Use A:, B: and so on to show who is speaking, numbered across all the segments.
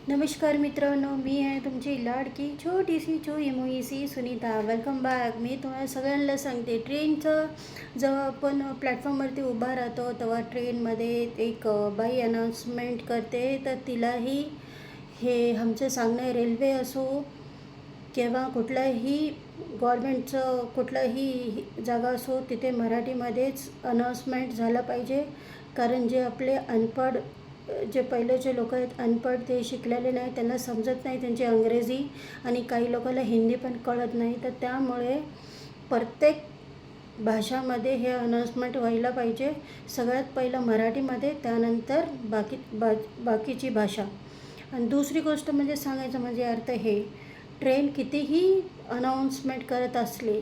A: नमस्कार मित्रांनो, मी आहे तुमची लाडकी छोटीशी मोईसी सुनीता. Welcome back. मी तुम्हाला सगळ्यांना सांगते, ट्रेनचं जेव्हा आपण प्लॅटफॉर्मवरती उभा राहतो तेव्हा ट्रेनमध्ये एक बाई अनाऊन्समेंट करते. तर तिलाही हे आमचं सांगणं, रेल्वे असो किंवा कुठलंही गव्हर्मेंटचं कुठलंही जागा असो, तिथे मराठीमध्येच अनाऊन्समेंट झालं पाहिजे. कारण जे आपले अनपढ, जे पहिले जे लोक आहेत अनपढ, ते शिकलेले नाही, त्यांना समजत नाही त्यांची इंग्रजी, आणि काही लोकांना हिंदी पण कळत नाही. तर त्यामुळे प्रत्येक भाषामध्ये हे अनाऊन्समेंट व्हायला पाहिजे. सगळ्यात पहिलं मराठीमध्ये, त्यानंतर बाकीची भाषा. आणि दुसरी गोष्ट म्हणजे सांगायचं म्हणजे अर्थ हे, ट्रेन कितीही अनाऊन्समेंट करत असले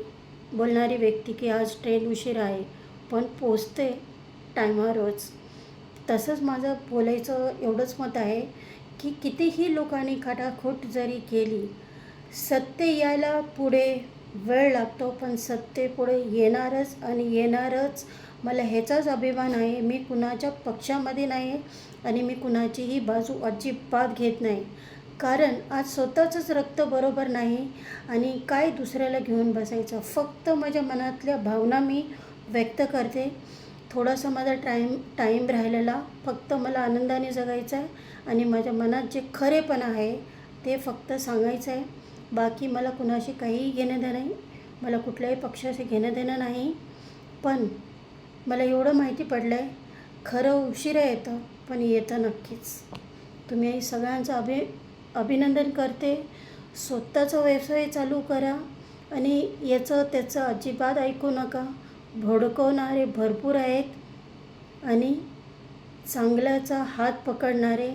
A: बोलणारी व्यक्ती की आज ट्रेन उशीर आहे, पण पोचते टायमावरच. तसंच माझं बोलायचं एवढंच मत आहे की कितीही लोकांनी खाटाखोट जरी केली, सत्य यायला पुढे वेळ लागतो, पण सत्य पुढे येणारच आणि येणारच. मला ह्याचाच अभिमान आहे. मी कुणाच्या पक्षामध्ये नाही आणि मी कुणाचीही बाजू अजिबात घेत नाही. कारण आज स्वतःचंच रक्त बरोबर नाही आणि काय दुसऱ्याला घेऊन बसायचं. फक्त माझ्या मनातल्या भावना मी व्यक्त करते. थोडासा माझा टाईम राहिलेला फक्त मला आनंदाने जगायचं आहे आणि माझ्या मनात जे खरेपण आहे ते फक्त सांगायचं आहे. बाकी मला कुणाशी काहीही घेणं देणं नाही, मला कुठल्याही पक्षाशी घेणं देणं नाही. पण मला एवढं माहिती पडलं आहे, खरं उशिरा येतं पण येतं नक्कीच. तुम्ही सगळ्यांचं अभिनंदन करते. स्वतःचा व्यवसाय चालू करा आणि याचं त्याचं अजिबात ऐकू नका. भडकवणारे भरपूर आहेत आणि चांगल्याचा हात पकडणारे